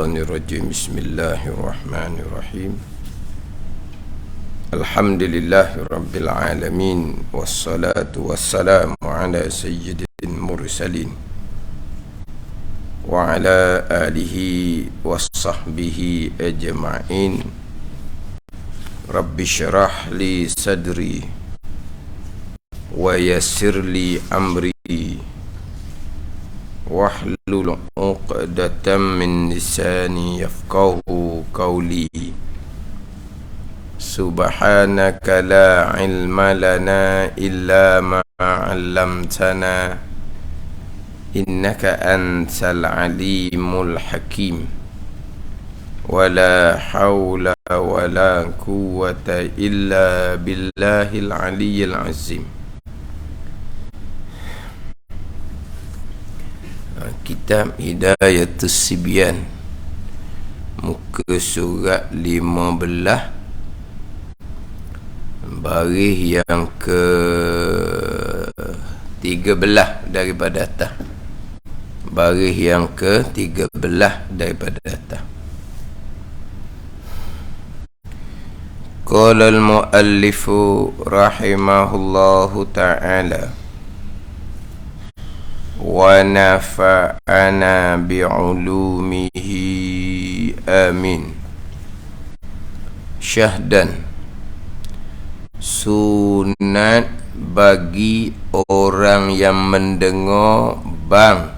Syaitanirrajim. Bismillahirrahmanirrahim. Alhamdulillahirabbil alamin, wassalatu wassalamu ala sayyidil mursalin wa ala alihi wassahbihi ajma'in. Rabbi syrah li sadri wa yassir li amri wahlul 'uqdatam min lisani yafqahu qawli. Subhanaka la ilma lana illa ma 'allamtana innaka antal alimul hakim. Wala hawla wala quwwata illa billahil aliyyil azim. Kitab Hidayatus Sibyan, muka surat 15, baris yang ke-13 daripada atas. Baris yang ke-13 daripada atas. Qala al-muallifu rahimahullahu ta'ala wa nafa'ana bi'ulumihi amin. Syahdan, sunat bagi orang yang mendengar bang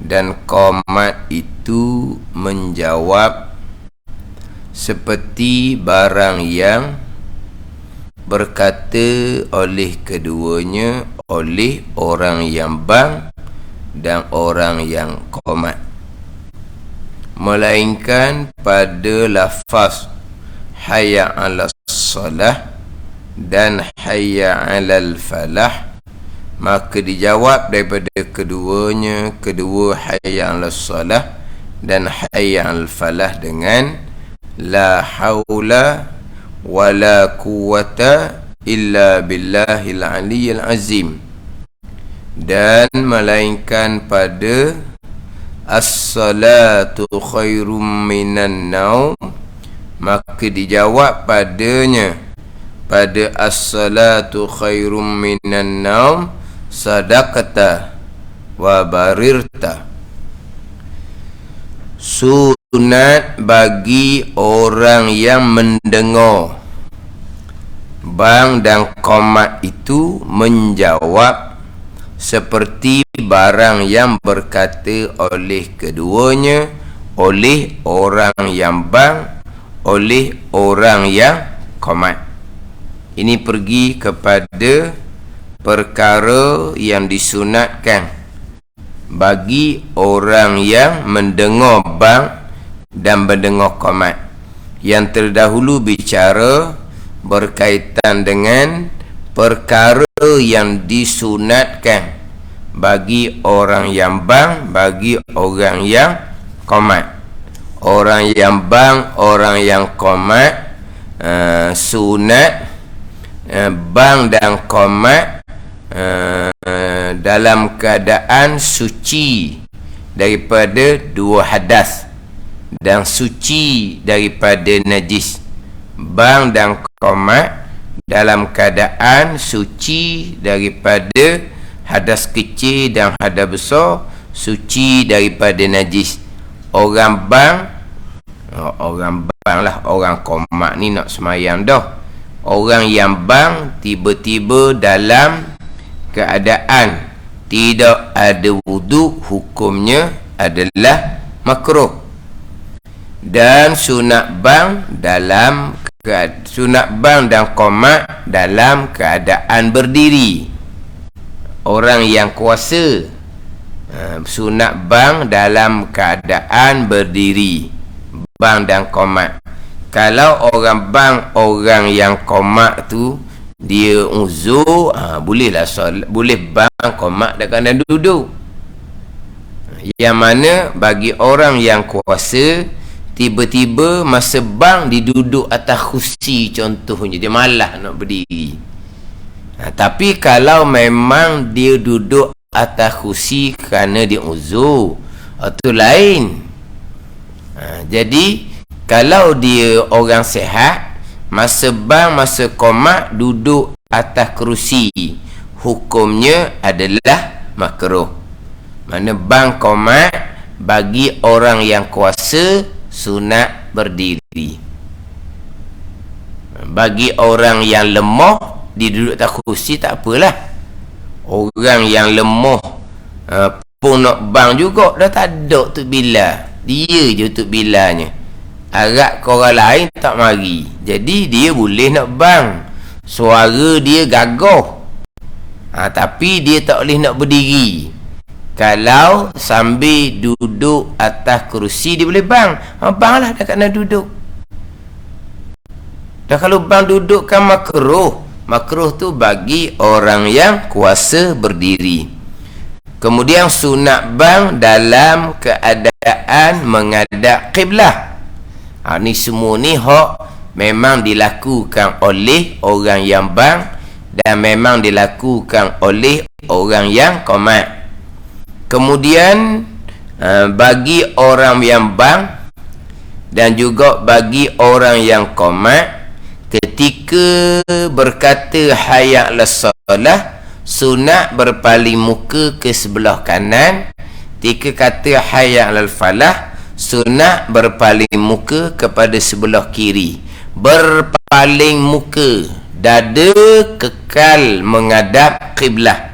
dan qomat itu menjawab seperti barang yang berkata oleh keduanya, oleh orang yang bang dan orang yang qomat, melainkan pada lafaz hayya 'alas salah dan hayya 'alal falah, maka dijawab daripada keduanya, kedua hayya 'alas salah dan hayya 'alal falah dengan la haula wala quwwata illa billahil aliyyil azim, dan melainkan pada as-salatu khairum minan naum, maka dijawab padanya, pada as-salatu khairum minan naum sadaqata wa barirta. Sunat bagi orang yang mendengar bang dan qomat itu menjawab seperti barang yang berkata oleh keduanya, oleh orang yang bang, oleh orang yang qomat. Ini pergi kepada perkara yang disunatkan bagi orang yang mendengar bang dan mendengar qomat. Yang terdahulu bicara berkaitan dengan perkara yang disunatkan bagi orang yang bang, bagi orang yang qomat. Orang yang bang, orang yang qomat, sunat bang dan qomat dalam keadaan suci daripada dua hadas dan suci daripada najis. Bang dan qomat dalam keadaan suci daripada hadas kecil dan hadas besar, suci daripada najis. Orang bang lah, orang qomat ni nak semayang dah. Orang yang bang tiba-tiba dalam keadaan tidak ada wuduk, hukumnya adalah makruh. Dan sunat bang dan qomat dalam keadaan berdiri. Orang yang kuasa, sunat bang dalam keadaan berdiri, bang dan qomat. Kalau orang bang, orang yang qomat tu dia uzur, bolehlah solat, boleh bang qomat dalam keadaan duduk. Yang mana bagi orang yang kuasa, tiba-tiba masa bang diduduk atas kursi contohnya, dia malas nak berdiri. Tapi kalau memang dia duduk atas kursi kerana dia uzur, itu lain. Jadi kalau dia orang sihat, masa bang, masa komat duduk atas kerusi, hukumnya adalah makruh. Mana bang komat bagi orang yang kuasa sunat berdiri. Bagi orang yang lemah dia duduk atas kerusi tak apalah. Orang yang lemah pun nak bang juga dah tak ada tu bila. Dia je tu bilanya. Harap ke orang lain tak mari. Jadi dia boleh nak bang. Suara dia gagah. Tapi dia tak boleh nak berdiri. Kalau sambil duduk atas kerusi dia boleh bang. Bang lah dah kena duduk. Dah kalau bang duduk kan makruh. Makruh tu bagi orang yang kuasa berdiri. Kemudian sunat bang dalam keadaan menghadap kiblah. Ni semua ni hak memang dilakukan oleh orang yang bang dan memang dilakukan oleh orang yang qomat. Kemudian bagi orang yang bang dan juga bagi orang yang qomat, ketika berkata hayya 'alas salah, sunat berpaling muka ke sebelah kanan. Ketika kata hayya 'alal falah, sunat berpaling muka kepada sebelah kiri. Berpaling muka, dada kekal menghadap kiblah.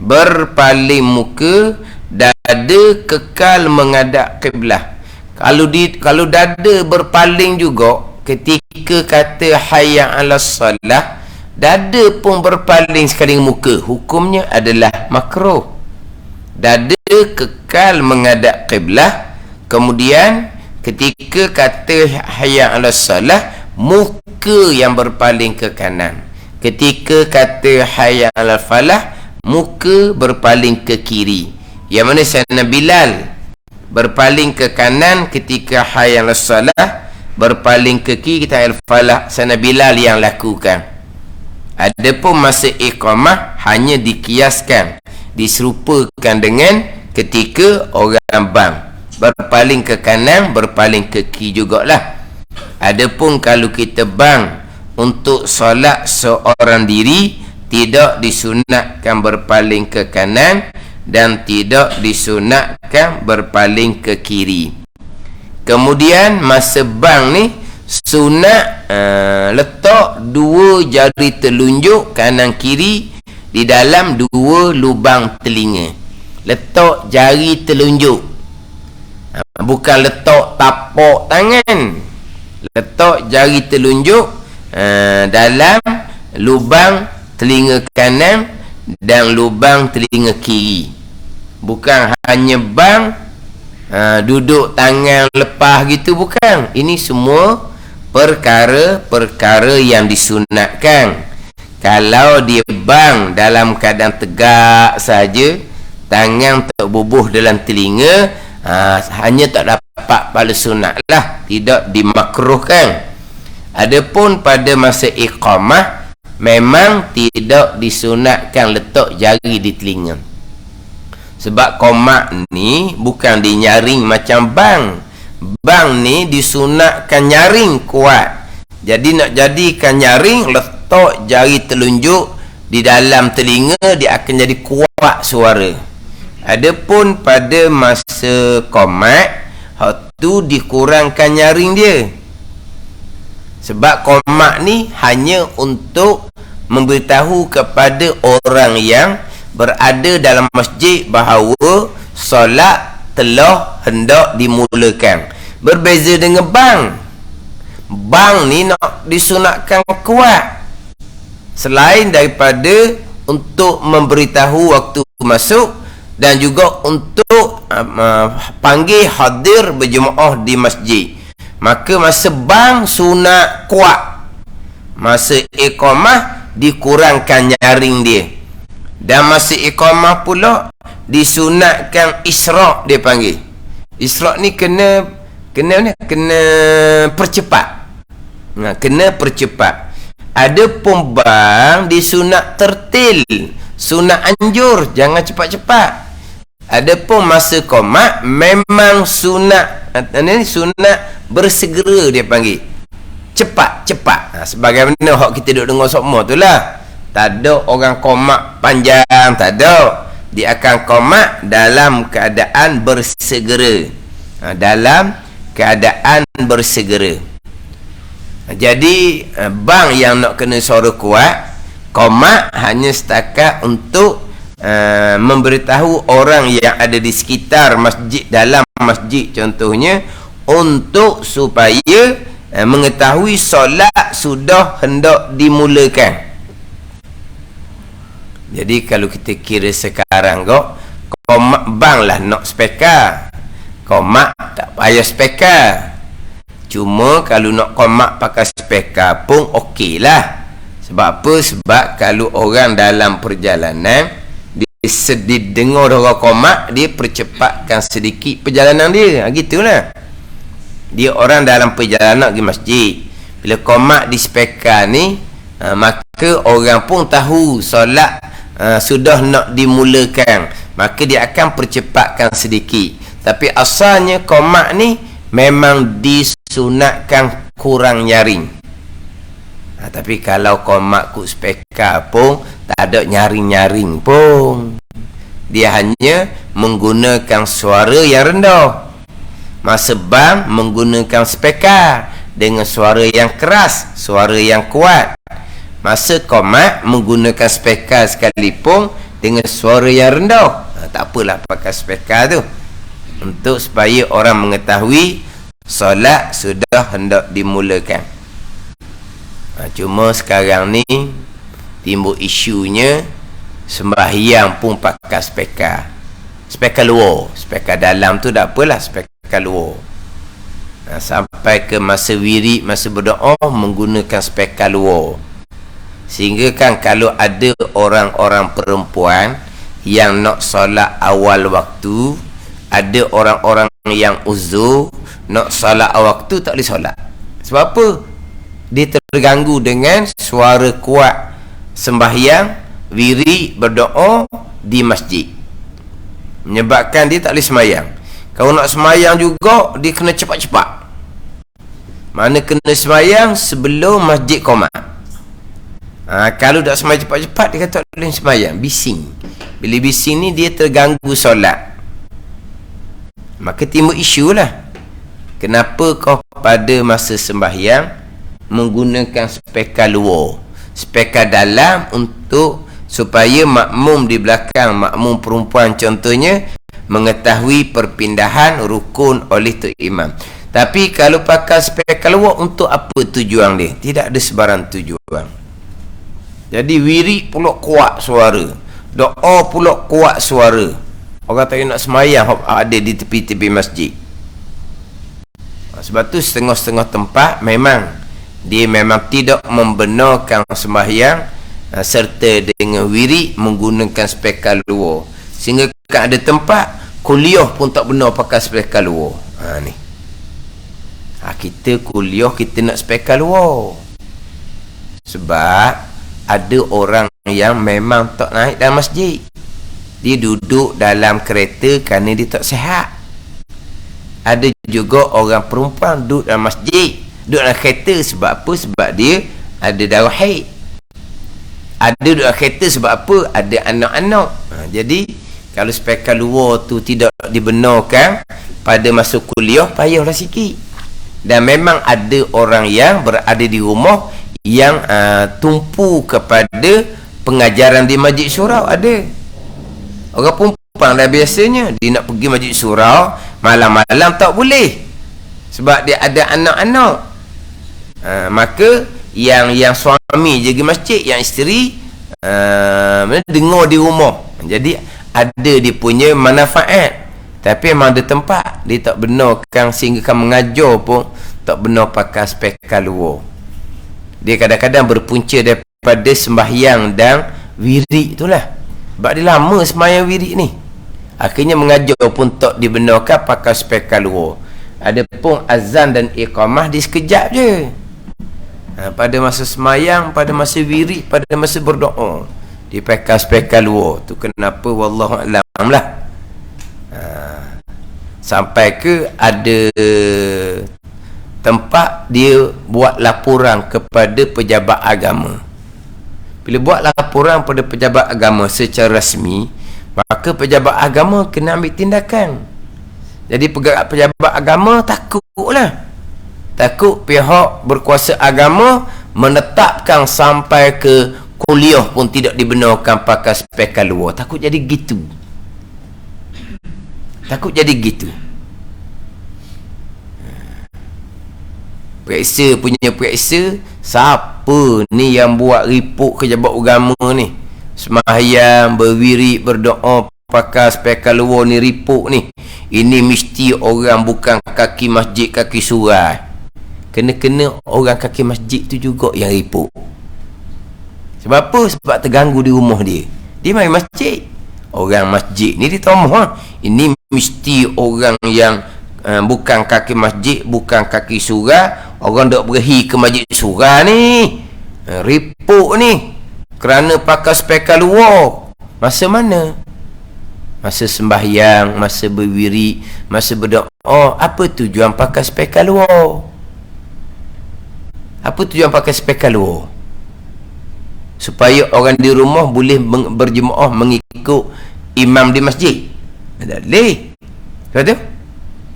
Berpaling muka, dada kekal menghadap kiblah. Kalau dada berpaling juga ketika kata hayya 'alas salah, dada pun berpaling sekali muka, hukumnya adalah makruh. Dada kekal menghadap kiblah. Kemudian ketika kata hayya 'alas salah, muka yang berpaling ke kanan. Ketika kata hayya 'alal falah, muka berpaling ke kiri. Yang mana Sayyidina Bilal berpaling ke kanan ketika hayya 'alas salah, berpaling ke kiri kita hayya 'alal falah. Sayyidina Bilal yang lakukan. Adapun masa iqamah hanya dikiaskan, diserupakan dengan ketika orang bang. Berpaling ke kanan, berpaling ke kiri jugalah. Adapun kalau kita bang untuk solat seorang diri, tidak disunatkan berpaling ke kanan dan tidak disunatkan berpaling ke kiri. Kemudian masa bang ni sunat letak dua jari telunjuk kanan kiri di dalam dua lubang telinga. Letak jari telunjuk, bukan letak tapak tangan. Letak jari telunjuk dalam lubang telinga kanan dan lubang telinga kiri. Bukan hanya bang duduk tangan lepas gitu, bukan. Ini semua perkara-perkara yang disunatkan. Kalau dia bang dalam keadaan tegak saja, tangan tak bubuh dalam telinga, hanya tak dapat pahala sunat lah, tidak dimakruhkan. Adapun pada masa iqamah, memang tidak disunatkan letak jari di telinga. Sebab qomat ni bukan dinyaring macam bang. Bang ni disunatkan nyaring kuat. Jadi nak jadikan nyaring, letak jari telunjuk di dalam telinga, dia akan jadi kuat suara. Adapun pada masa qomat, hak tu dikurangkan nyaring dia. Sebab qomat ni hanya untuk memberitahu kepada orang yang berada dalam masjid bahawa solat telah hendak dimulakan. Berbeza dengan bang. Bang ni nak disunatkan kuat. Selain daripada untuk memberitahu waktu masuk dan juga untuk panggil hadir berjemaah di masjid. Maka masa bang sunat kuat. Masa iqamah dikurangkan nyaring dia. Dan masa iqamah pula disunatkan isra' dia panggil. Isra' ni kena percepat. Kena percepat. Ada pun bang disunat tertil, sunat anjur, jangan cepat-cepat. Ada pun masa qomat memang sunat Ini sunat bersegera dia panggil. Cepat. Sebagaimana hak kita duduk dengar semua tu lah. Tak ada orang komak panjang, tak ada. Dia akan komak dalam keadaan bersegera. Dalam keadaan bersegera. Jadi bang yang nak kena suara kuat, komak hanya setakat untuk memberitahu orang yang ada di sekitar masjid, dalam masjid contohnya, untuk supaya mengetahui solat sudah hendak dimulakan. Jadi kalau kita kira sekarang komak bang lah nak spekar, komak tak payah spekar. Cuma kalau nak komak pakai spekar pun okey lah. Sebab apa? Sebab kalau orang dalam perjalanan, dia dengar orang komak, dia percepatkan sedikit perjalanan dia. Gitulah. Dia orang dalam perjalanan pergi masjid. Bila komak di spekar ni, maka orang pun tahu solat sudah nak dimulakan, maka dia akan percepatkan sedikit. Tapi asalnya komak ni memang disunatkan kurang nyaring. Tapi kalau komak kut spekar pun tak ada nyaring-nyaring pun. Dia hanya menggunakan suara yang rendah. Masa bang menggunakan spekar dengan suara yang keras, suara yang kuat. Masa komat menggunakan spekar sekalipun dengan suara yang rendah. Tak apalah pakai spekar tu, untuk supaya orang mengetahui solat sudah hendak dimulakan. Cuma sekarang ni timbul isunya sembahyang pun pakai spekar. Spekar luar, spekar dalam tu tak apalah, spekar luar. Sampai ke masa wirid, masa berdoa menggunakan spekar luar. Sehingga kan kalau ada orang-orang perempuan yang nak solat awal waktu, ada orang-orang yang uzur nak solat awal waktu, tak boleh solat. Sebab apa? Dia terganggu dengan suara kuat sembahyang, wirid, berdoa di masjid, menyebabkan dia tak boleh sembahyang. Kalau nak sembahyang juga, dia kena cepat-cepat. Mana kena sembahyang sebelum masjid qomat. Kalau tak sembahyang cepat-cepat, dia kata tak boleh sembahyang, bising. Bila bising ni dia terganggu solat, maka timbul isu lah. Kenapa kau pada masa sembahyang menggunakan spekar luar, spekar dalam, untuk supaya makmum di belakang, makmum perempuan contohnya, mengetahui perpindahan rukun oleh tu imam. Tapi kalau pakai spekar luar, untuk apa tujuan dia? Tidak ada sebarang tujuan. Jadi wirid pula kuat suara, doa pula kuat suara. Orang tak nak semayang ada di tepi-tepi masjid. Sebab tu setengah-setengah tempat memang dia memang tidak membenarkan sembahyang serta dengan wirid menggunakan spekar luar. Sehingga kan ada tempat kuliah pun tak benar pakai spekar luar. Ni. Kita kuliah, kita nak spekar luar. Sebab ada orang yang memang tak naik dalam masjid. Dia duduk dalam kereta kerana dia tak sihat. Ada juga orang perempuan duduk dalam masjid, duduk dalam kereta sebab apa? Sebab dia ada darah haid. Ada duduk dalam kereta sebab apa? Ada anak-anak. Jadi kalau spekar luar tu tidak dibenarkan pada masa kuliah, payahlah sikit. Dan memang ada orang yang berada di rumah yang tumpu kepada pengajaran di masjid surau. Ada orang perempuan dah biasanya dia nak pergi masjid surau malam-malam tak boleh sebab dia ada anak-anak. Maka yang suami jaga masjid, yang isteri dengar di rumah. Jadi ada dia punya manfaat. Tapi memang ada tempat dia tak benarkan, sehingga kan mengajar pun tak benar pakai spekar luar. Dia kadang-kadang berpunca daripada sembahyang dan wirid itulah. Sebab dia lama sembahyang wirid ni, akhirnya mengajar pun tak dibenarkan pakai spekar luar. Ada pun azan dan iqamah di sekejap je. Pada masa sembahyang, pada masa wirid, pada masa berdoa, dia pakai spekar luar. Tu kenapa wallahu a'lam lah. sampai ke ada tempat dia buat laporan kepada pejabat agama. Bila buat laporan pada pejabat agama secara rasmi, maka pejabat agama kena ambil tindakan. Jadi pejabat agama takutlah. Takut pihak berkuasa agama menetapkan sampai ke kuliah pun tidak dibenarkan pakai spek luar. Takut jadi gitu. Takut jadi gitu. Periksa punya periksa, siapa ni yang buat report pejabat agama ni? Sembahyang, berwirid, berdoa pakai spek luar ni, report ni. Ini mesti orang bukan kaki masjid, kaki surat. Kena-kena orang kaki masjid tu juga yang report. Sebab apa? Sebab terganggu di rumah dia. Dia mari masjid. Orang masjid ni dia tahu ini mesti orang yang bukan kaki masjid, bukan kaki surah. Orang tak berhi ke masjid surah ni. Report ni. Kerana pakai spek luar. Masa mana? Masa sembahyang, masa berwirid, masa berdoa. Apa tujuan pakai spek luar? Apa tujuan pakai spek luar? Supaya orang di rumah boleh berjemaah mengikut imam di masjid. Tak boleh. Betul tu?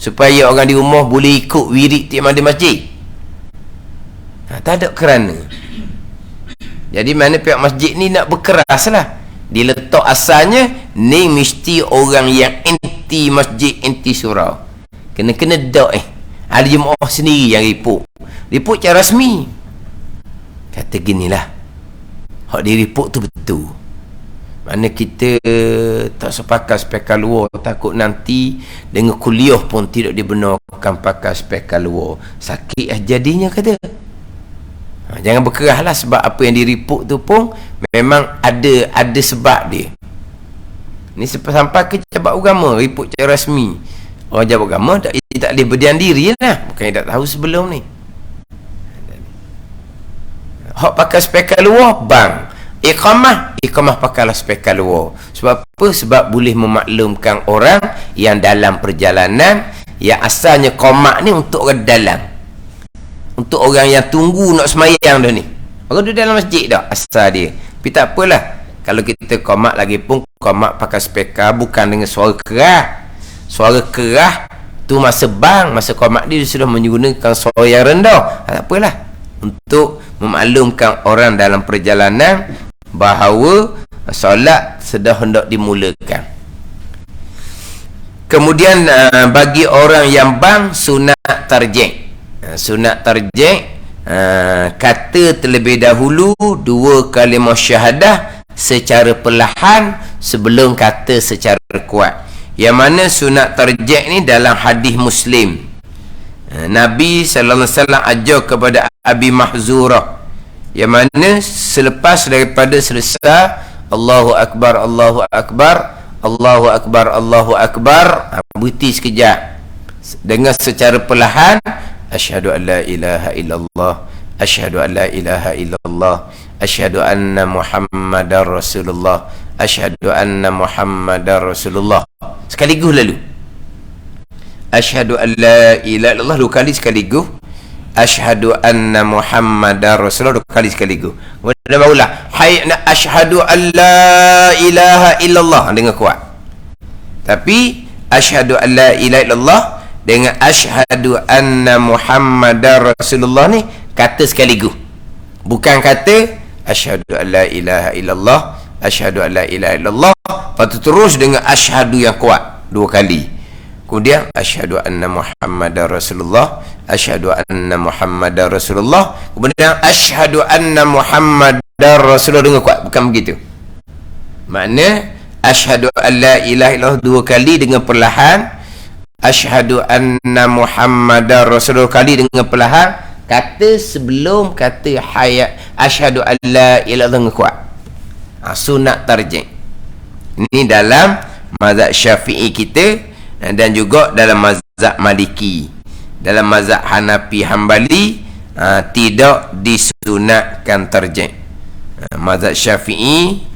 Supaya orang di rumah boleh ikut wirid imam di masjid. Tak ada kerana. Jadi mana pihak masjid ni nak berkeras lah. Diletak asalnya ni mesti orang yang anti masjid, anti surau. Kena-kena dak ada jemaah sendiri yang report. Report secara rasmi. Kata ginilah. Hak di report tu betul. Mana kita tak sepakat spek luar, takut nanti dengan kuliah pun tidak dibenarkan pakai spek luar. Sakit jadinya kata. Jangan berkerah lah, sebab apa yang direport tu pun memang ada sebab dia. Ni sampai ke pejabat agama report secara rasmi. Orang pejabat agama tak boleh berdiam diri lah. Bukan tak tahu sebelum ni. Hak pakai spek luar bang. Iqamah pakailah spek luar. Sebab apa? Sebab boleh memaklumkan orang yang dalam perjalanan, yang asalnya qomat ni untuk orang dalam. Untuk orang yang tunggu nak semayang dah ni. Orang tu dalam masjid dah asal dia. Tapi tak apalah. Kalau kita qomat lagi pun, qomat pakai spek bukan dengan suara kerah. Suara kerah tu masa bang, masa qomat dia sudah menggunakan suara yang rendah. Tak apalah. Untuk memaklumkan orang dalam perjalanan bahawa solat sudah hendak dimulakan. Kemudian bagi orang yang bang, sunat tarjih. Sunat tarjih, kata terlebih dahulu dua kalimah syahadah secara perlahan sebelum kata secara kuat. Yang mana sunat tarjih ni dalam hadis Muslim. Nabi sallallahu alaihi wasallam ajar kepada Abi Mahzurah, yang mana selepas daripada selesai Allahu Akbar, Allahu Akbar, Allahu Akbar, Allahu Akbar, berhenti sekejap dengan secara perlahan, asyhadu an la ilaha illallah, asyhadu an la ilaha illallah, asyhadu anna Muhammadar Rasulullah, asyhadu anna Muhammadar Rasulullah. Sekaligus lalu asyhadu an la ilaha illallah dua kali sekaligus, asyhadu anna Muhammadar Rasulullah dua kali sekaligus. Kemudian barulah asyhadu an la ilaha illallah dengan kuat. Tapi asyhadu an la ilaha illallah dengan asyhadu anna Muhammadar Rasulullah ni kata sekaligus. Bukan kata asyhadu an la ilaha illallah, asyhadu an la ilaha illallah, lepas tu terus dengan asyhadu yang kuat dua kali. Kemudian asyhadu anna Muhammadar Rasulullah, asyhadu anna Muhammadar Rasulullah, kemudian asyhadu anna Muhammadar Rasulullah dengan kuat. Bukan begitu. Makna asyhadu an la ilaha illallah dua kali dengan perlahan, asyhadu anna Muhammadar Rasulullah kali dengan perlahan, kata sebelum kata hayat asyhadu an la ilaha illallah dengan kuat. Sunat tarjih. Ini dalam mazhab Syafi'i kita dan juga dalam mazhab Maliki. Dalam mazhab Hanafi Hambali tidak disunatkan tarjih. Mazhab Syafi'i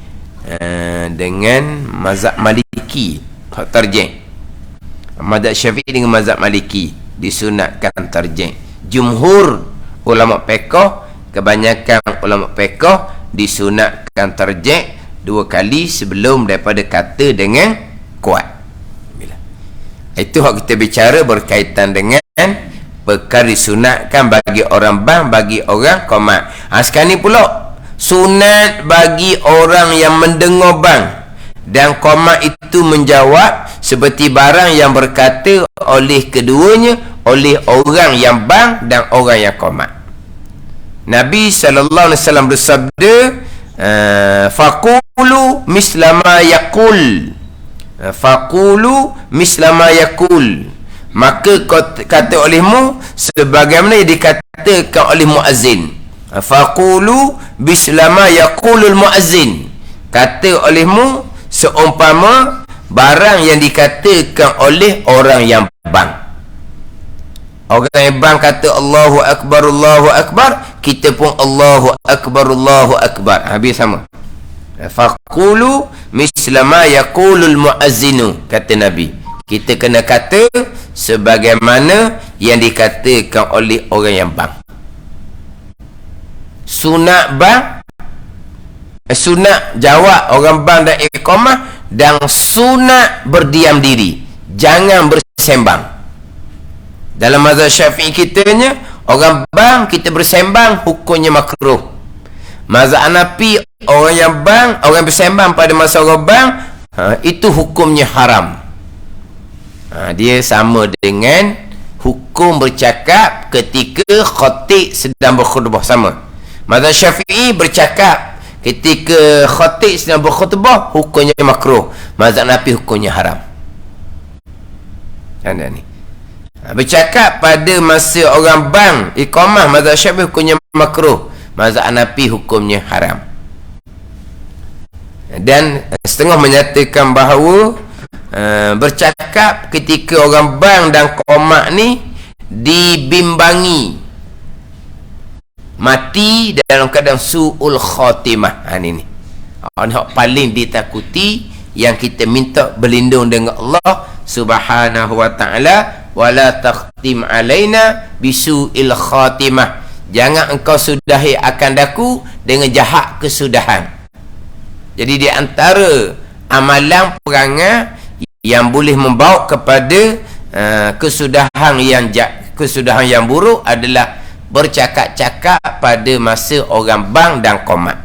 dengan mazhab Maliki tarjih. Mazhab Syafi'i dengan mazhab Maliki disunatkan tarjih. Jumhur ulama fiqh, kebanyakan ulama fiqh disunatkan tarjih 2 kali sebelum daripada kata dengan kuat. Itu hak kita bicara berkaitan dengan perkara disunatkan bagi orang bang, bagi orang qomat. Sekarang ni pula sunat bagi orang yang mendengar bang dan qomat itu menjawab seperti barang yang berkata oleh keduanya, oleh orang yang bang dan orang yang qomat. Nabi SAW bersabda, faqulu mislama yaqul, faqulu mislama yaqul, maka kata olehmu sebagaimana yang dikatakan oleh muazzin. Faqulu bislama yaqulul muazzin, kata olehmu seumpama barang yang dikatakan oleh orang yang bang. Orang yang bang kata Allahu Akbar, kita pun Allahu Akbar, habis sama. Faqulu mislama yaqulul muazzinu, kata Nabi, kita kena kata sebagaimana yang dikatakan oleh orang yang bang. Sunat bang, sunat jawab orang bang dan iqamah, dan sunat berdiam diri, jangan bersembang. Dalam mazhab Syafi'i kitanya, orang bang kita bersembang hukumnya makruh. Mazhab Hanafi, orang yang bang, orang bersembang pada masa orang bang, itu hukumnya haram. Dia sama dengan hukum bercakap ketika khatib sedang berkhutbah, sama. Mazhab Syafi'i bercakap ketika khatib sedang berkhutbah hukumnya makruh. Mazhab Hanafi hukumnya haram. Anda ni bercakap pada masa orang bang iqamah, mazhab Syafi'i hukumnya makruh, mazhab Hanafi hukumnya haram. Dan setengah menyatakan bahawa bercakap ketika orang bang dan qomat ni dibimbangi mati dalam keadaan su'ul khatimah. Ini hak paling ditakuti, yang kita minta berlindung dengan Allah Subhanahu wa ta'ala. Wala takhtim alaina bisu'il khatimah, jangan engkau sudahi akan daku dengan jahat kesudahan. Jadi di antara amalan perangai yang boleh membawa kepada kesudahan yang buruk adalah bercakap-cakap pada masa orang bang dan qomat.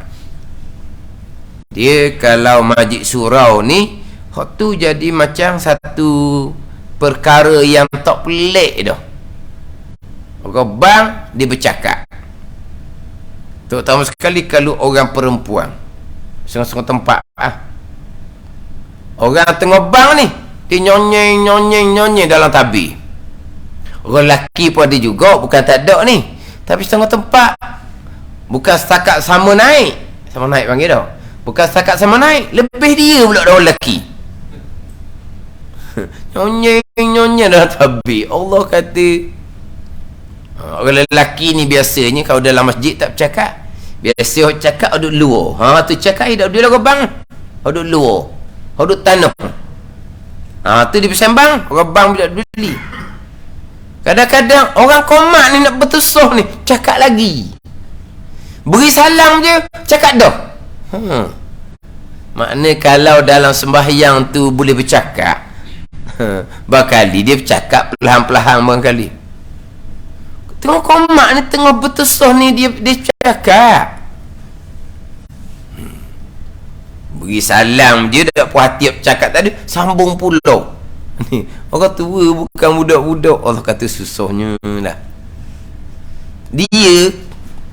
Dia kalau majlis surau ni, hak tu jadi macam satu perkara yang tak pelik dah. Orang bang dia bercakap, terutama sekali kalau orang perempuan, setengah-setengah tempat orang tengah bang ni dia nyonyeng dalam tabir. Orang lelaki pun ada juga, bukan tak ada ni, tapi setengah tempat bukan setakat sama naik panggil dah, bukan setakat sama naik, lebih dia pula orang lelaki nyonyeng dalam tabir. Allah kata orang lelaki ni biasanya kalau dalam masjid tak bercakap, biasa orang cakap duduk luar. Tu cakap dia duduk dalam bang, duduk luar, duduk tanah. Tu dia bersembang, orang bang bila beli. Kadang-kadang orang qomat ni nak bertusuh ni cakap lagi, beri salam je cakap dah. Makna kalau dalam sembahyang tu boleh bercakap, barangkali dia bercakap perlahan-perlahan, barangkali tengah qomat ni tengah bertusuh ni dia cakap. Beri salam je, tak puas hati cakap tadi, sambung pula. Ni orang tua bukan budak-budak. Allah kata susahnya lah.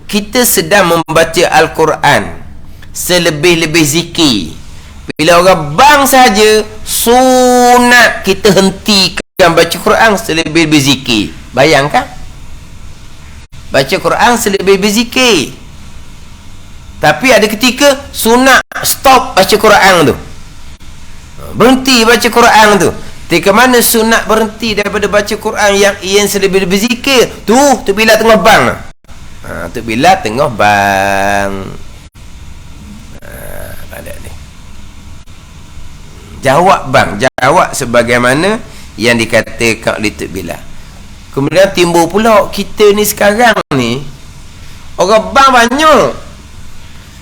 Kita sedang membaca Al-Quran, selebih-lebih zikir. Bila orang bang saja, sunat kita hentikan baca Quran, selebih-lebih zikir. Bayangkan, baca Quran selebih-lebih zikir, tapi ada ketika sunat stop baca Quran tu, berhenti baca Quran tu. Ketika mana sunat berhenti daripada baca Quran yang ian selebih-lebih zikir tu bila tengah bang. Tu bila tengah bang. Pada ni jawab bang, jawab sebagaimana yang dikatakan oleh Tok Bilal. Kemudian timbul pula kita ni sekarang ni orang bang banyak.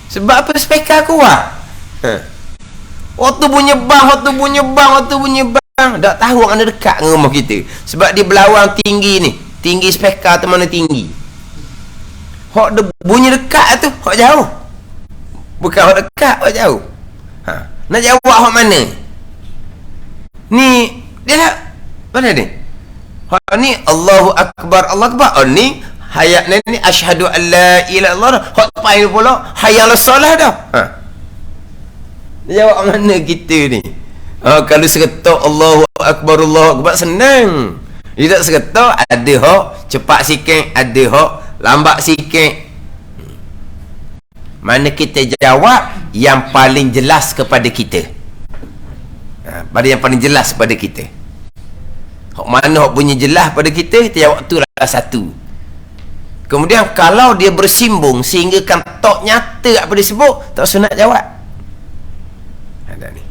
Sebab apa? Spekar kuat. Waktu bunyi bang, waktu bunyi bang, waktu bunyi bang. Tak tahu mana dekat dengan rumah kita. Sebab di belawang tinggi ni, tinggi spekar tu mana tinggi. Hak bunyi dekat tu, hak jauh. Bukan hak dekat, hak jauh. Nak jawab hak mana? Ni dia tak mana ni? Hak ni Allahu Akbar, Allah Akbar. Oh ni hayat ni asyhadu an la ilaha illallah. Hak pai pula hayal solah dah. Dia jawab mana kita ni? Kalau seketok Allahu Akbar senang. Dia tak seketok, ada hak cepat sikit, ada hak lambat sikit. Mana kita jawab yang paling jelas kepada kita. Pada yang paling jelas kepada kita. Hak mana hak bunyi jelas pada kita, kita jawab tu lah satu. Kemudian kalau dia bersimbung sehingga kan tok nyata apa dia sebut, tak sunat jawab. Ada ni.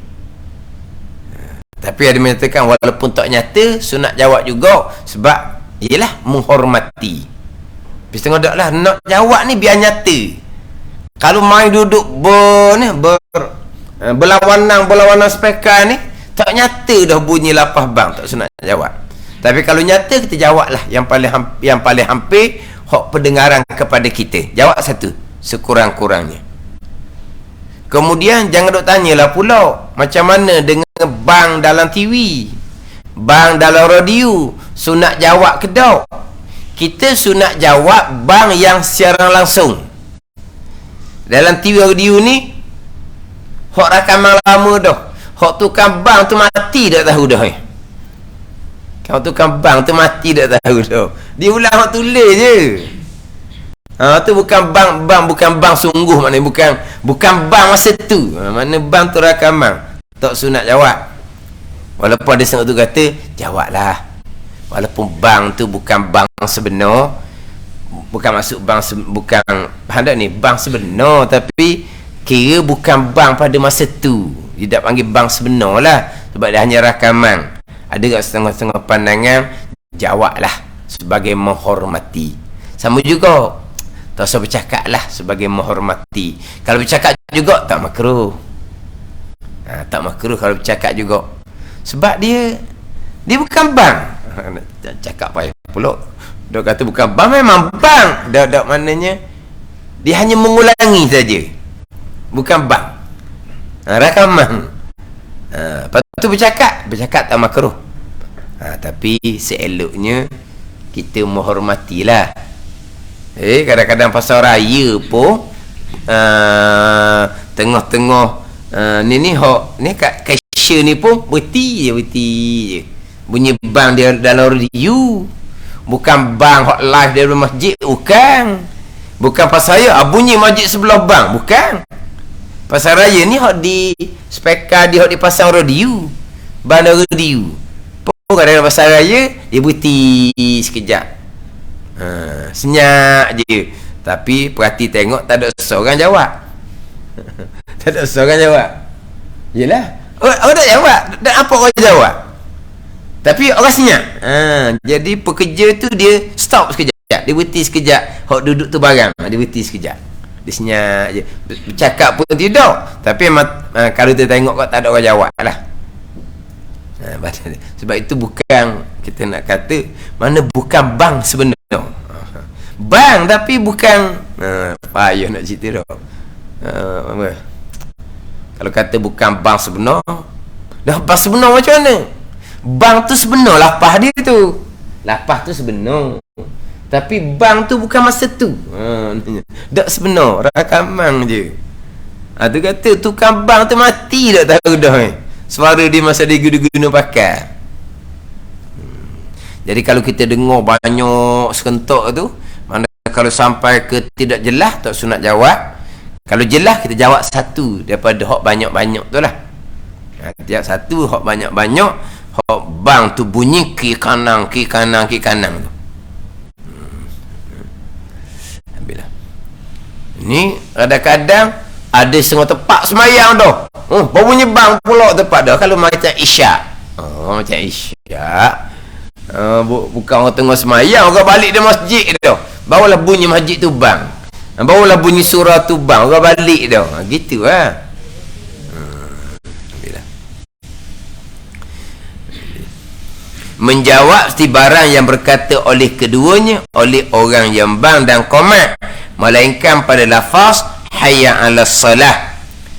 Tapi ada menyatakan walaupun tak nyata, sunat jawab juga sebab ialah menghormati. Setengah dak lah nak jawab ni biar nyata. Kalau main duduk berlawanan spekar ni, tak nyata dah bunyi lapah bang, tak sunat jawab. Tapi kalau nyata, kita jawab lah yang paling hampir hak pendengaran kepada kita. Jawab satu sekurang-kurangnya. Kemudian jangan duk tanyalah pula macam mana dengan bang dalam TV, bang dalam radio, sunat jawab ke tak? Kita sunat jawab bang yang siaran langsung. Dalam TV radio ni hak rakaman lama dah. Hak tukang bang tu mati dah tahu dah. Kau tukang bang tu mati dah tahu dah. Dia ulang hak tulis je. Tu bukan bang bukan bang sungguh, maknanya bukan bang masa tu. Mana bang tu rakaman. Tak sunat jawab. Walaupun ada setengah tu kata jawablah. Walaupun bang tu bukan bang sebenar, bukan maksud bang bukan hendak ni bang sebenar, tapi kira bukan bang pada masa tu. Dia tak panggil bang sebenar lah, sebab dia hanya rakaman. Ada kat setengah-setengah pandangan jawablah sebagai menghormati. Sama juga tak usah bercakap lah sebagai menghormati. Kalau bercakap juga tak makruh. Tak makruh kalau bercakap juga, sebab dia bukan bang. Cakap payah pula. Dia kata bukan bang, memang bang. Dak maknanya dia hanya mengulangi saja. Bukan bang. Rakaman. Lepas tu bercakap tak makruh. Tapi seeloknya kita menghormatilah. Kadang-kadang pasal raya pun tengah-tengah ni hok ni kat cashier ni pun berhenti je. Bunyi bang dia dalam radio. Bukan bang hot live dari masjid, bukan pasal saya bunyi masjid sebelah bang, bukan. Pasal raya ni hot di spekar dia hot di pasang radio, bandar radio. Pun kadang-kadang pasal raya dia berhenti sekejap, senyap je. Tapi perhati tengok tak ada seorang jawab. Tak ada seorang jawab. Yelah, orang tak jawab. Dan apa orang jawab? Tapi orang senyap. Jadi pekerja tu dia stop sekejap, dia berhenti sekejap. Hok duduk tu barang, dia berhenti sekejap, dia senyap je. Bercakap pun tidak. Tapi kalau dia tengok kok tak ada orang jawab lah. Sebab itu bukan, kita nak kata mana bukan bang sebenar. Bang tapi bukan. Payah nak cerita dah. Kalau kata bukan bang sebenar, dah bang sebenar macam mana? Bang tu sebenar lapah dia tu. Lapah tu sebenar. Tapi bang tu bukan masa tu. Tak sebenar, rakaman je. Tu kata tukang bang tu mati tak tahu dah. Suara dia masa dia guna-guna pakai. Jadi kalau kita dengar banyak sekentok tu, mana kalau sampai ke tidak jelas tak sunat jawab. Kalau jelas kita jawab satu daripada hak banyak-banyak tu lah. Tiap satu hak banyak-banyak, hak bang tu bunyi kiri kanan tu. Alhamdulillah. Ni kadang-kadang ada setengah tempat semayang dah. Baru bunyi bang pula tempat dah. Kalau macam isyak, Oh, macam isyak. Bukan orang tengah semayang, orang balik dari masjid tu. Barulah bunyi masjid tu bang. Barulah bunyi surah tu bang, orang balik tu. Gitu lah. Menjawab si barang yang berkata oleh keduanya, oleh orang yang bang dan qomat, melainkan pada lafaz hayya 'alas salah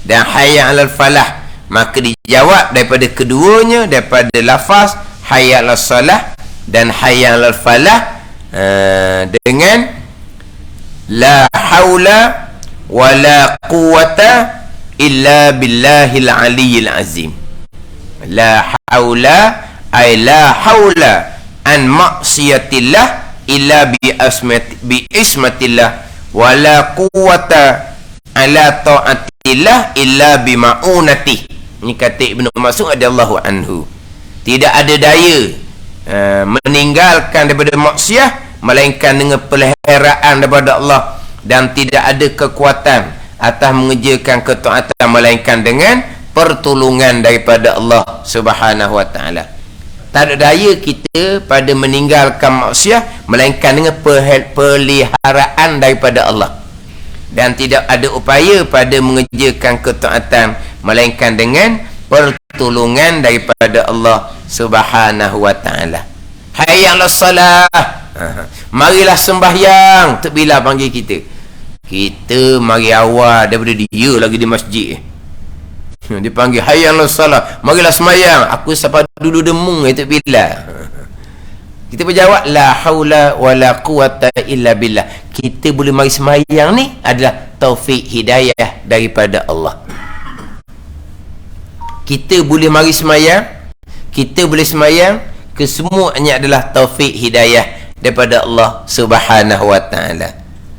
dan hayya 'alal falah. Maka dijawab daripada keduanya, daripada lafaz hayya 'alas salah dan hayya 'alal falah, dengan la haula wala quwata illa billahil aliyyil azim. La haula ay la haula an maksiatillah illa bi ismatillah wala quwata ala ta'atillah illa bi ma'unatih. Ini kata Ibnu Mas'ud radhiyallahu anhu. Tidak ada daya meninggalkan daripada maksiat melainkan dengan peliharaan daripada Allah, dan tidak ada kekuatan atas mengerjakan ketaatan melainkan dengan pertolongan daripada Allah Subhanahu wa taala. Tak ada daya kita pada meninggalkan maksiat melainkan dengan peliharaan daripada Allah, dan tidak ada upaya pada mengerjakan ketaatan melainkan dengan pertolongan daripada Allah Subhanahu wa taala. Hayya 'alas salah. Marilah sembahyang. Tok Bilal panggil kita. Kita mari awal daripada dia lagi di masjid. Dia panggil hayya 'alas salah, marilah sembahyang. Aku sampai dulu demung Tok Bilal. Kita berjawab la haula wala quwata illa billah. Kita boleh mari sembahyang ni adalah taufik hidayah daripada Allah. Kita boleh mari sembahyang, kita boleh sembahyang, kesemuanya adalah taufik hidayah daripada Allah Subhanahu wa taala.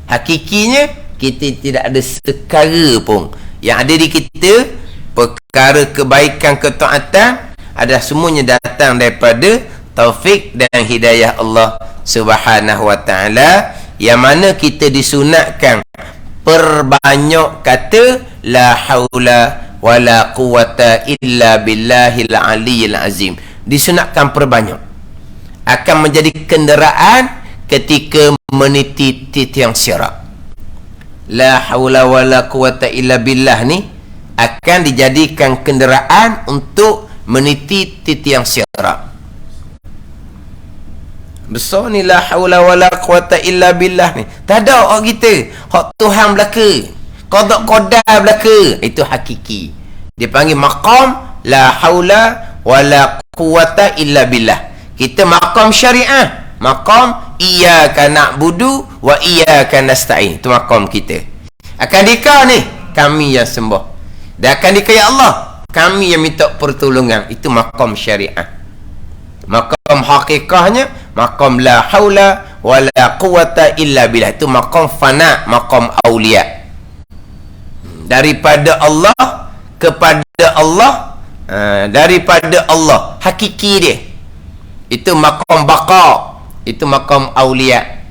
Hakikinya kita tidak ada sekara pun. Yang ada di kita perkara kebaikan ketaatan adalah semuanya datang daripada taufik dan hidayah Allah Subhanahu wa taala, yang mana kita disunatkan perbanyak kata la haula wala quwata illa billahil aliyyil azim. Disunatkan perbanyak, akan menjadi kenderaan ketika meniti titian sirat. La haula wala quwata illa billah ni akan dijadikan kenderaan untuk meniti titian sirat. Besar ni la haula wala quwata illa billah ni. Tak ada orang kita hak Tuhan belaka, qada qadar belaka. Itu hakiki. Dia panggil maqam la haula wala quwata illa billah. Kita maqam syariah, maqam iyyaka na'budu wa iyyaka nasta'in. Itu maqam kita. Akan dikau ni kami yang sembah, dan akan dikau ya Allah kami yang minta pertolongan. Itu maqam syariah. Maqam hakikahnya maqam la haula wala quwata illa billah. Itu maqam fana, maqam aulia. Daripada Allah kepada Allah, daripada Allah hakiki dia. Itu maqam baqa, itu maqam aulia.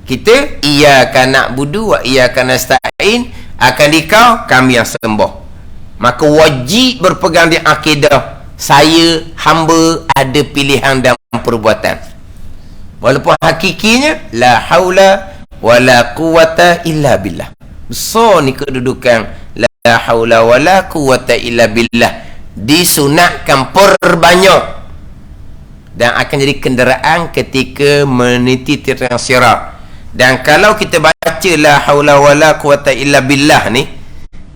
Kita iyyaka na'budu wa iyyaka nasta'in, akan dikau kami yang sembah. Maka wajib berpegang di akidah saya hamba ada pilihan dan perbuatan, walaupun hakikinya la haula wala quwata illa billah. Besar ni kedudukan la haula wala quwata illa billah. Disunatkan perbanyak dan akan jadi kenderaan ketika meniti titian sirat. Dan kalau kita baca la haula wala quwata illa billah ni,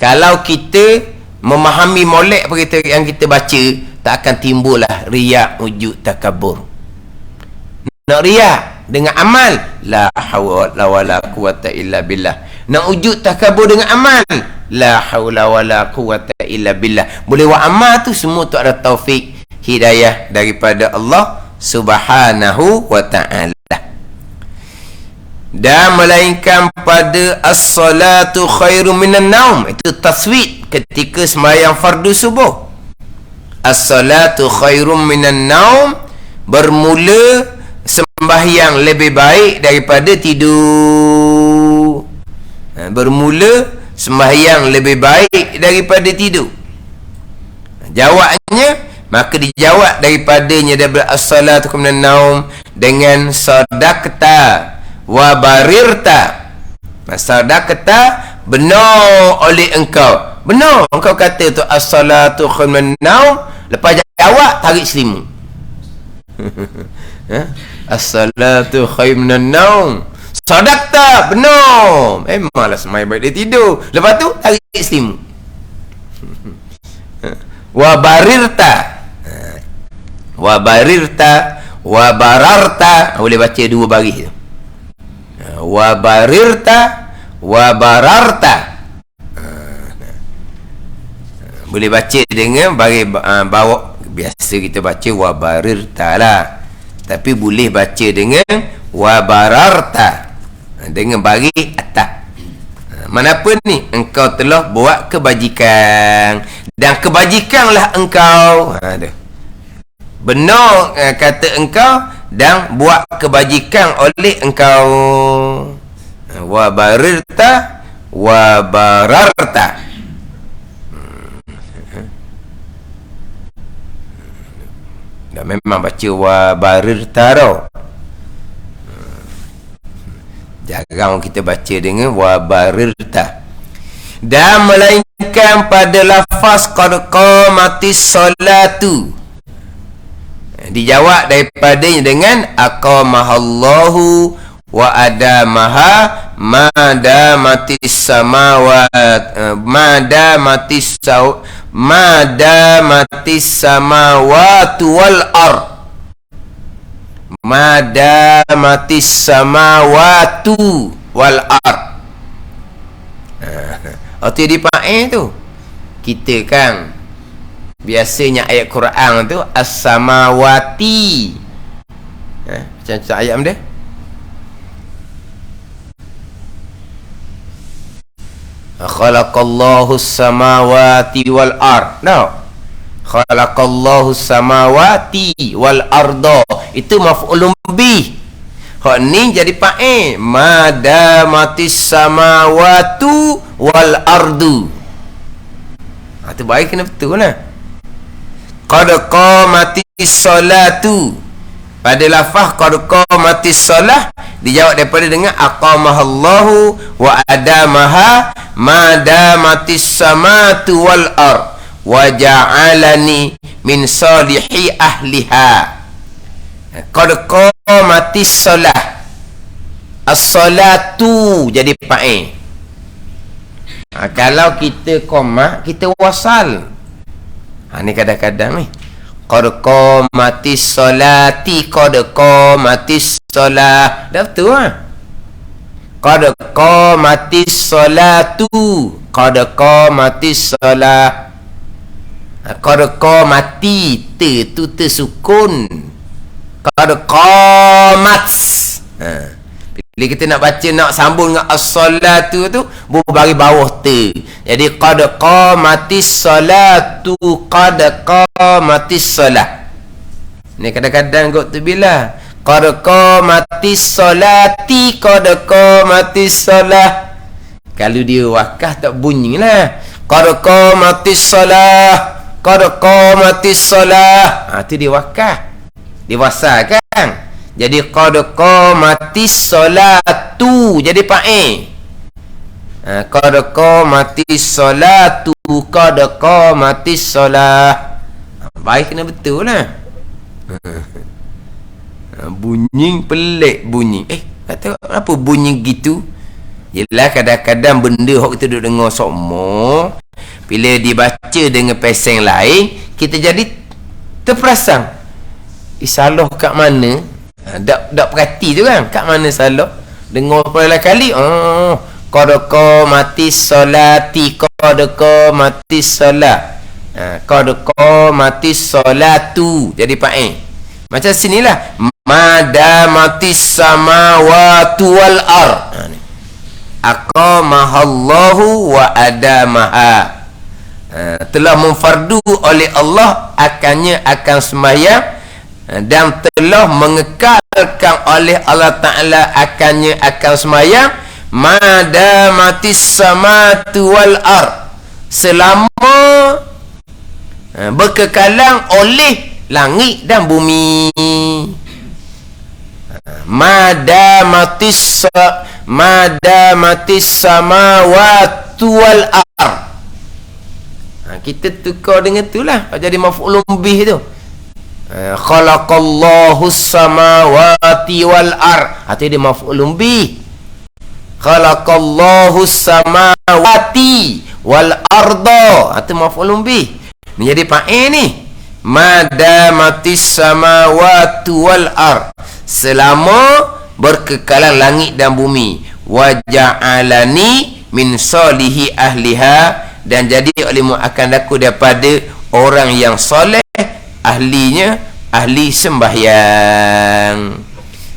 kalau kita memahami molek yang kita baca, tak akan timbullah riak, ujub, takabur. Nak riak dengan amal la haula wala quwata illa billah. Nak ujub, takabur dengan amal la haula wala quwata illa billah. Boleh buat amal tu semua tu ada taufik hidayah daripada Allah Subhanahu wa ta'ala. Dan melainkan pada as-salatu khairum minan naum. Itu taswid ketika sembahyang fardu subuh. As-salatu khairum minan naum, bermula sembahyang lebih baik daripada tidur. Bermula sembahyang lebih baik daripada tidur. Jawabnya Maka dijawab daripadanya daripada as-salatu minan naum dengan sadaqta wa barirta. Sadaqta, benar oleh engkau. Benar engkau kata tu as-salatu minan naum, lepas jawab tarik selimut. As-salatu minan naum. Sadaqta, benar. Memanglah semai baik dia tidur. Lepas tu tarik selimut. Wa barirta. Wa barirta wa bararta, boleh baca dua baris tu. Wa barirta wa bararta, boleh baca dengan baris bawah. Biasa kita baca wa barirta lah, tapi boleh baca dengan wa bararta dengan baris atas. Manapun ni engkau telah buat kebajikan dan kebajikanlah engkau. Benar kata engkau dan buat kebajikan oleh engkau. Wa barirta wa bararta. Dah memang baca wa barirta tau. Jarang kita baca dengan wa barirta. Dan melainkan pada lafaz qad qamatis solatu. Dijawab daripadanya dengan aqamahallahu wa adamaha madamatis samawat madamatis samawatu wal ard. Madamatis samawatu wal ard. Arti dipakai tu. Kita kan biasanya ayat Quran tu as-samawati. Macam ayat dia. Khalaqallahu as-samawati wal ard. No. Khalaqallahu as-samawati wal arda. Itu maf'ulun bih. Hak ni jadi fa'il. Madamatis samawatu wal ardu. Tu baik kena betul lah. Qad qamatis solatu. Pada lafaz qad qamatis solah dijawab daripada dengan aqamahallahu wa adamaha madamatis samatu wal ard wa ja'alani min salihi ahliha. Qad qamatis solah. As-salatu jadi fa'il. Kalau kita qamah, kita wasal. Ni kadang-kadang ni qad qamatis solati, qad qamatis solah. Dah betul lah. Qad qamatis solatu, qad qamatis solah. Qad qamati, tu tersukun. Qad qamat. Bila kita nak baca, nak sambung dengan as-salatu tu, bagi bawah tu. Jadi qad qamatis salatu, qad qamatis salah. Ni kadang-kadang kok tu bila qad qamatis salati, qad qamatis salah. Kalau dia wakaf tak bunyilah. Qad qamatis salah, qad qamatis salah. Tu dia wakaf. Dia wasal kan? Jadi qad qamatis salatu jadi fa'il. Qad qamatis salatu, qad qamatis salah. Baik kena betul lah. Bunyi pelik bunyi. Kata apa bunyi gitu? Yelah kadang-kadang benda hok kita duduk dengar sokmo, bila dibaca dengan peseng lain, kita jadi terperasan. Salah kat mana? Tak perhati tu kan, kat mana salah. Dengar beberapa kali, qad qamatis solati, qad qamatis solah, qad qamatis solatu jadi fa'il. Macam sinilah madamatis samawatu wal ard. Aqamahallahu wa adamaha. Telah memfardu oleh Allah akannya akan sembahyang, dan telah mengekalkan oleh Allah Ta'ala akannya akan sembahyang, madamatis samatu wal ard, selama berkekalan oleh langit dan bumi. Madamatis samawati wal ard. Kita tukar dengan itulah jadi maf'ulun bih tu. Khalaqallahu samawati wal ard. Itu dia maf'ulun bih. Khalaqallahu samawati wal arda. Itu maf'ulun bih. Ni jadi fa'il ni. Madamatis samawati wal ard. Selama berkekalan langit dan bumi. Wa ja'alani min salihi ahliha. Dan jadi olehmu akan aku daripada orang yang soleh, ahlinya, ahli sembahyang.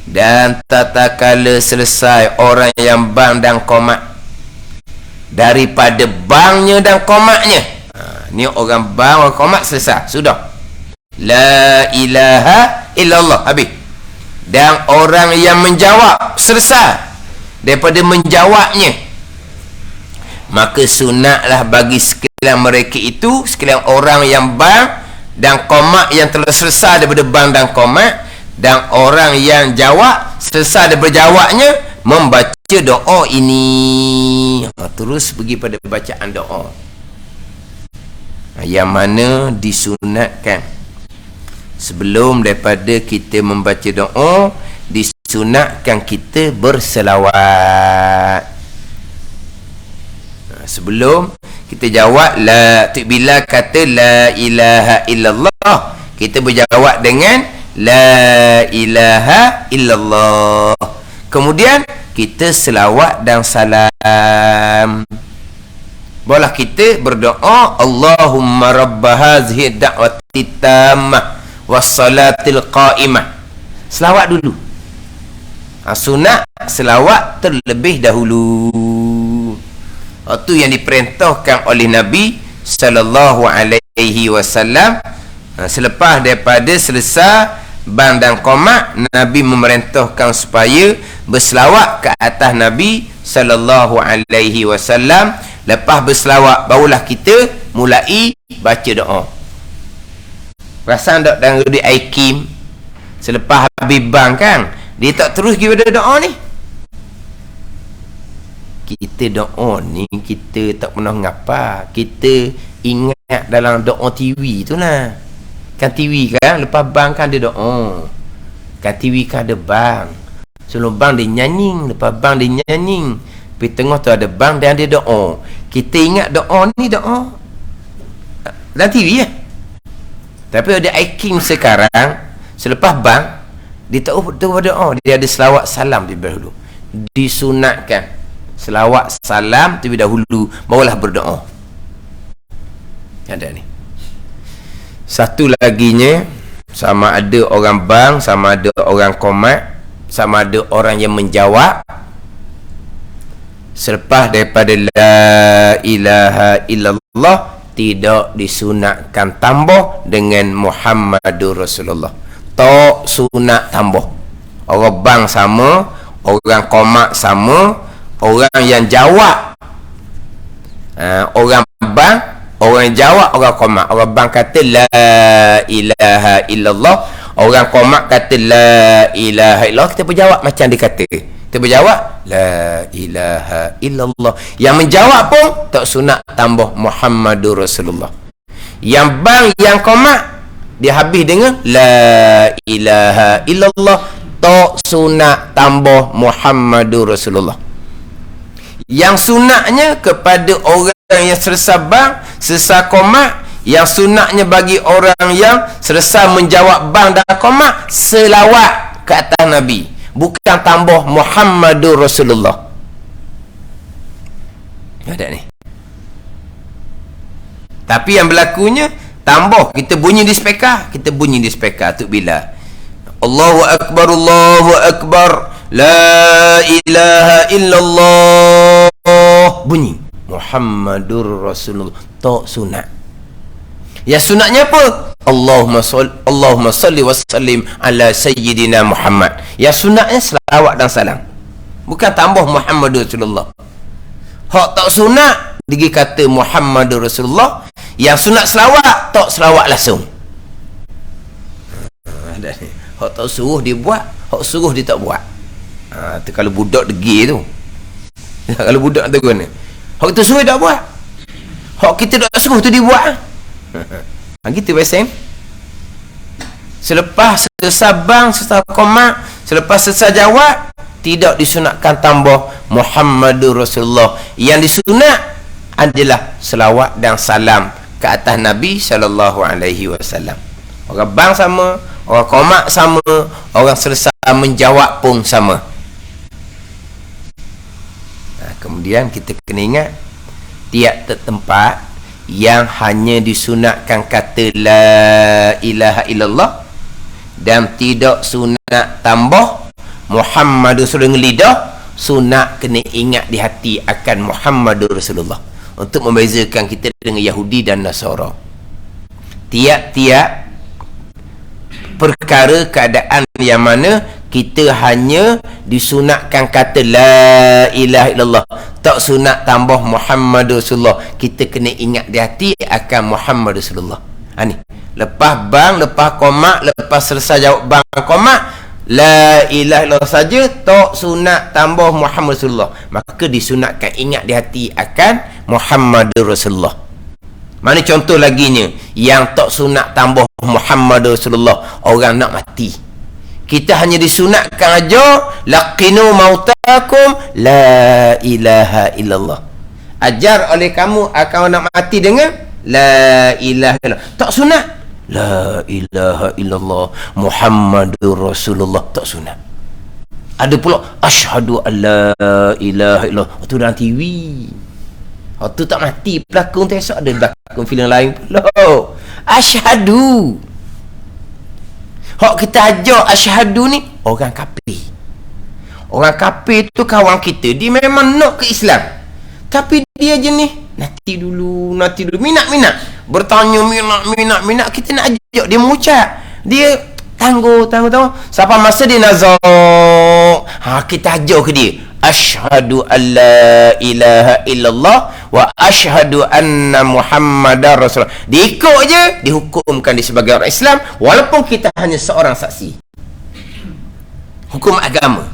Dan tatkala selesai orang yang bang dan qomat daripada bangnya dan qomatnya, ni orang bang, orang qomat selesai, sudah. La ilaha illallah, habis. Dan orang yang menjawab selesai daripada menjawabnya, maka sunatlah bagi sekalian mereka itu, sekalian orang yang bang dan qomat yang telah selesai daripada bang dan qomat, dan orang yang jawab selesai daripada jawabnya, membaca doa ini. Terus pergi pada bacaan doa yang mana disunatkan sebelum daripada kita membaca doa, disunatkan kita berselawat. Sebelum kita jawab bila kata la ilaha illallah, kita berjawab dengan la ilaha illallah. Kemudian kita selawat dan salam. Boleh kita berdoa, Allahumma rabb hadhihi da'wati tammah wassalatil qa'imah. Selawat dulu. Sunat selawat terlebih dahulu. Itu yang diperintahkan oleh Nabi sallallahu alaihi wasallam. Selepas daripada selesai bang dan qomat, Nabi memerintahkan supaya berselawat ke atas Nabi sallallahu alaihi wasallam. Lepas berselawat barulah kita mulai baca doa. Perasan tak dan di Aikim selepas habis bang kan, dia tak terus pergi pada doa ni. Kita doa ni kita tak pernah ngapa. Kita ingat dalam doa TV tu lah. Kan TV kan lepas bang kan ada doa. Kan TV kan ada bang. Sebelum bang dia nyanyi, lepas bang dia nyanyi, di tengah tu ada bang dan ada doa. Kita ingat doa ni doa dalam TV ya. Tapi ada aiking sekarang selepas bang dia tak doa, dia ada selawat salam terlebih dahulu. Disunatkan selawat salam terlebih dahulu, barulah berdoa. Ada ni. Satu laginya, sama ada orang bang, sama ada orang qomat, sama ada orang yang menjawab, selepas daripada la ilaha illallah, tidak disunatkan tambah dengan Muhammadur Rasulullah. Tak sunat tambah. Orang bang sama, orang qomat sama, orang yang jawab, orang bang, orang yang jawab, orang qomat. Orang bang kata la ilaha illallah, orang qomat kata la ilaha illallah. Kita berjawab macam dia kata. Kita berjawab la ilaha illallah. Yang menjawab pun tak sunat tambah Muhammadur Rasulullah. Yang bang, yang qomat, dia habis dengan la ilaha illallah, tak sunat tambah Muhammadur Rasulullah. Yang sunatnya kepada orang yang selesai bang, selesai qomat, yang sunatnya bagi orang yang selesai menjawab bang dan qomat, selawat ke atas Nabi, bukan tambah Muhammadur Rasulullah. Ada ni. Tapi yang berlakunya tambah, kita bunyi di speaker, tu bila Allahu Akbar, Allahu Akbar, la ilaha illallah, bunyi Muhammadur Rasulullah, tak sunat. Yang sunatnya apa? Allahumma salli wa sallim ala sayyidina Muhammad. Yang sunatnya selawat dan salam, bukan tambah Muhammadur Rasulullah. Hak tak sunat dia kata Muhammadur Rasulullah. Yang sunat selawat, tak selawat langsung. Ada ni. Hak tak suruh dia buat, hak suruh dia tak buat. Tu kalau budak degil tu. Kalau budak tu kan. Hak kita suruh dia tak buat. Hak kita tak suruh tu dia buat. Gitu biasa. Selepas selesai bang, selesai komat, selepas selesai jawab, tidak disunatkan tambah Muhammadur Rasulullah. Yang disunat adalah selawat dan salam ke atas Nabi SAW. Orang bang sama, orang komat sama, orang selesai menjawab pun sama. Kemudian kita kena ingat, tiap tempat yang hanya disunatkan kata la ilaha illallah dan tidak sunat tambah Muhammadur Rasulullah dengan lidah, sunat kena ingat di hati akan Muhammadur Rasulullah untuk membezakan kita dengan Yahudi dan Nasara. Tiap-tiap perkara keadaan yang mana kita hanya disunatkan kata la ilaha illallah, tak sunat tambah Muhammadur Rasulullah, kita kena ingat di hati akan Muhammadur Rasulullah. Ni lepas bang, lepas komat, lepas selesai jawab bang komat, la ilaha illallah saja, tak sunat tambah Muhammad Rasulullah, maka disunatkan ingat di hati akan Muhammadur Rasulullah. Mana contoh laginya yang tak sunat tambah Muhammadur Rasulullah, orang nak mati, kita hanya disunatkan aja laqinu mautakum la ilaha illallah, ajar oleh kamu akan nak mati dengan la ilaha illallah, tak sunat la ilaha illallah Muhammadur Rasulullah, tak sunat. Ada pula asyhadu alla ilaha illallah, tu dalam TV. Tu tak mati pelakon tu, esok ada pelakon filem lain pula. Asyhadu. Hak kita ajar asyhadu ni orang kafir. Orang kafir tu kawan kita, dia memang nak ke Islam, tapi dia jenis nanti dulu, minat bertanya, minat, kita nak ajak dia mengucap, dia tangguh sampai masa dia nazar, kita ajar ke dia asyhadu alla ilaha illallah wa asyhadu anna muhammadar rasulullah, dia ikut je, dihukumkan dia sebagai orang Islam walaupun kita hanya seorang saksi. Hukum agama,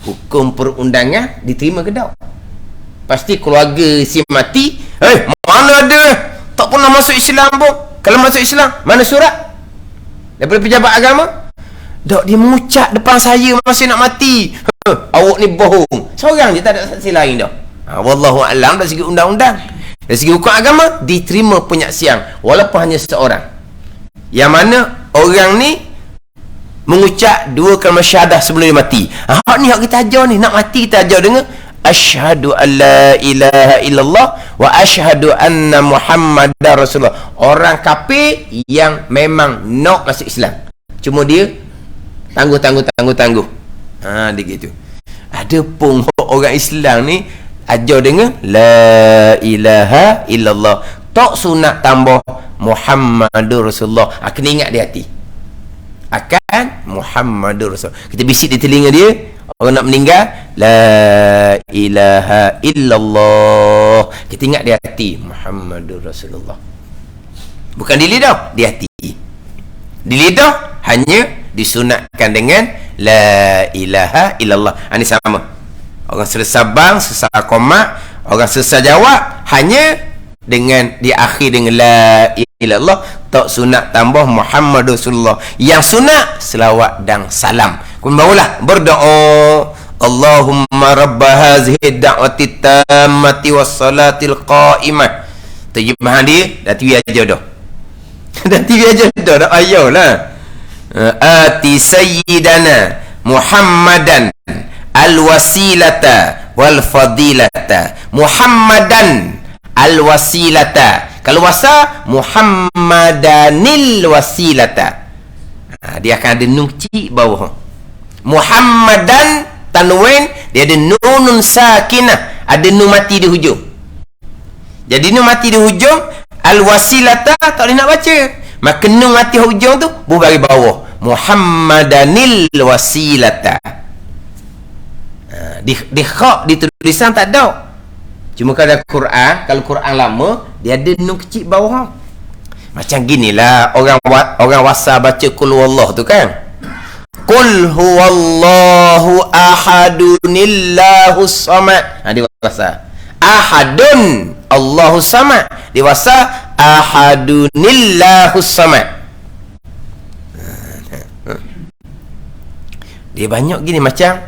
hukum perundangan diterima ke tak? Pasti keluarga si mati, mana ada tak pernah masuk Islam pun. Kalau masuk Islam, mana surat daripada pejabat agama? Tak, dia mengucap depan saya masih nak mati. Awak ni bohong. Seorang je, tak ada saksi lain dah. Wallahu a'lam. Dari segi undang-undang, dari segi hukum agama, diterima penyaksian walaupun hanya seorang. Yang mana orang ni mengucap 2 kalimah syahadah sebelum dia mati. Ni hak kita ajar ni, nak mati kita ajar dengan asyhadu alla ilaha illallah wa asyhadu anna muhammadar rasulullah. Orang kafir yang memang nak masuk Islam, cuma dia tangguh. Dia gitu. Ada pun orang Islam ni ajar dengan la ilaha illallah, tak sunat tambah Muhammadur Rasulullah. Kena ingat di hati akan Muhammadur Rasulullah. Kita bisik di telinga dia, orang nak meninggal, la ilaha illallah, kita ingat di hati Muhammadur Rasulullah. Bukan di lidah, di hati. Di lidah hanya disunatkan dengan la ilaha illallah. Ini sama. Orang selesai bang, selesai komat, orang selesai jawab, hanya dengan diakhir dengan la ilallah, tak sunat tambah Muhammad Rasulullah. Yang sunat selawat dan salam. Kemudian barulah berdoa, Allahumma rabba hazihi da'wati tammati wassalatil qa'imah. Terjemahan dia dah TV aja dah. Dah TV aja dah, dah ayolah. Ati sayyidana Muhammadan al-wasilata wal fadilata. Muhammadan al-wasilata. Kalau wasa Muhammadanil wasilata. Dia akan ada nun kecil bawah. Muhammadan tanwin, dia ada nunun sakinah, ada nun mati di hujung. Jadi nun mati di hujung, al-wasilata tak boleh nak baca. Maka nun mati hujung tu bagi bawah. Muhammadanil wasilata. Di kha, di tulisan tak ada. Cuma kalau kalau Quran lama, dia ada nun kecil bawah. Macam ginilah orang wasa baca qul huwallah tu kan. Qul huwallahu ahadunillahus samad. Dia wasa. Ahadun Allahus samad. Dia wasa ahadunillahus samad. Dia banyak gini macam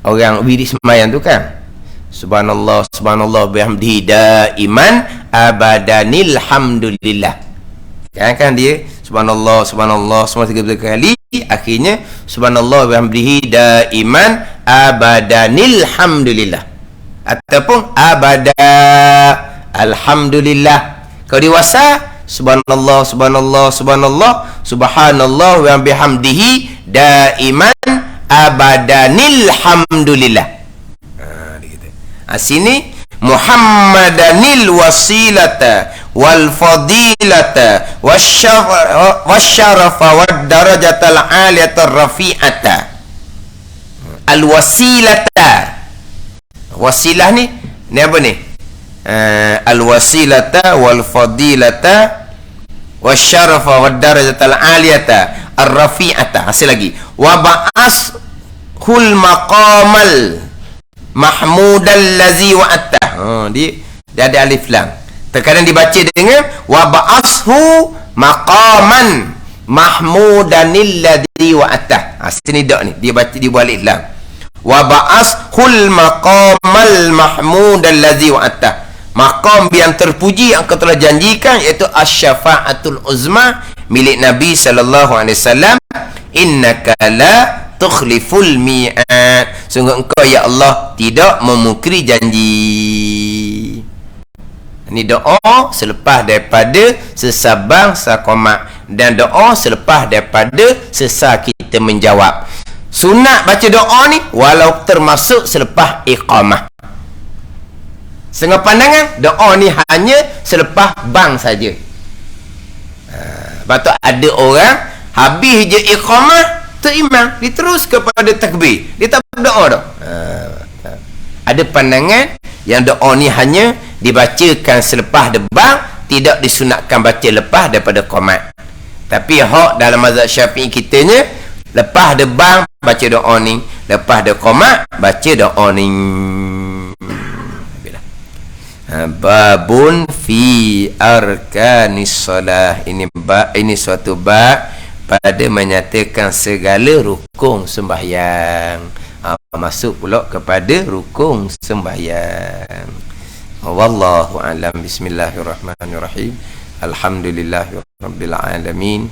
orang wirid sembahyang tu kan. Subhanallah, subhanallah bihamdihi daiman abadanil hamdulillah. Kan dia subhanallah, subhanallah semua 3 kali, akhirnya subhanallah bihamdihi daiman abadanil hamdulillah. Ataupun abada alhamdulillah. Kalau diwasa subhanallah, subhanallah, subhanallah, subhanallah wa bihamdihi daiman abadanil hamdulillah. Sini Muhammadanil wasilata wal fadilata wasyarafa wad darajatal aliyatar rafi'ata. Al wasilata, wasilah ni apa ni? Al wasilata wal fadilata wasyarafa wad darajatal aliyata ar rafi'ata. Hasil lagi wa ba'as kul maqamal mahmudal ladzi wa'atta. Dia ada alif lam. Terkadang dibaca dengan wa ba'ashu maqaman mahmudanil ladzi wa'atta. Sini dak ni dia baca di bawah alif lam. Wa ba'ashul maqamal mahmudal ladzi wa'atta. Maqam yang terpuji yang kau telah janjikan, iaitu asy-syafa'atul uzma milik Nabi sallallahu alaihi wasallam. Innaka la tukhliful mi'ad. Sungguh engkau ya Allah tidak memungkiri janji. Ini doa selepas daripada sesabang sakomak, dan doa selepas daripada sesar kita menjawab. Sunat baca doa ni walau termasuk selepas iqamah. Setengah pandangan doa ni hanya selepas bang saja. Lepas tu ada orang habis je iqamah terimam, dia terus kepada takbir, dia tak berdoa dah. Ada pandangan yang doa ni hanya dibacakan selepas debang, tidak disunatkan baca lepas daripada qomat. Tapi hak dalam mazhab Syafi'i kitanya, lepas debang baca doa ni, lepas de qomat baca doa ni. Babun fi arkanis salah. Ini suatu bab pada menyatakan segala rukun sembahyang. Masuk pula kepada rukun sembahyang. Wallahu a'lam. Bismillahirrahmanirrahim. Alhamdulillahirabbil alamin.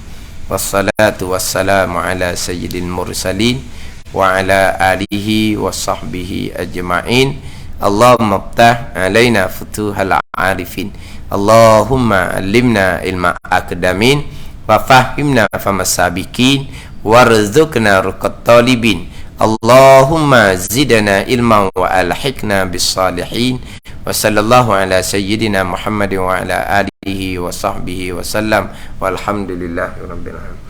Wassalatu wassalamu ala sayyidil mursalin wa ala alihi washabbihi ajma'in. Allahumma ftah alaina futuhal arifin. Allahumma allimna ilma akdamin wa fahimna famasabikin warzuqna ruqat talibin. Allahumma zidna ilman wa alhiqna bis salihin. Wa sallallahu ala sayyidina Muhammadin wa ala alihi wa sahbihi wa sallam. Walhamdulillahi rabbil alamin.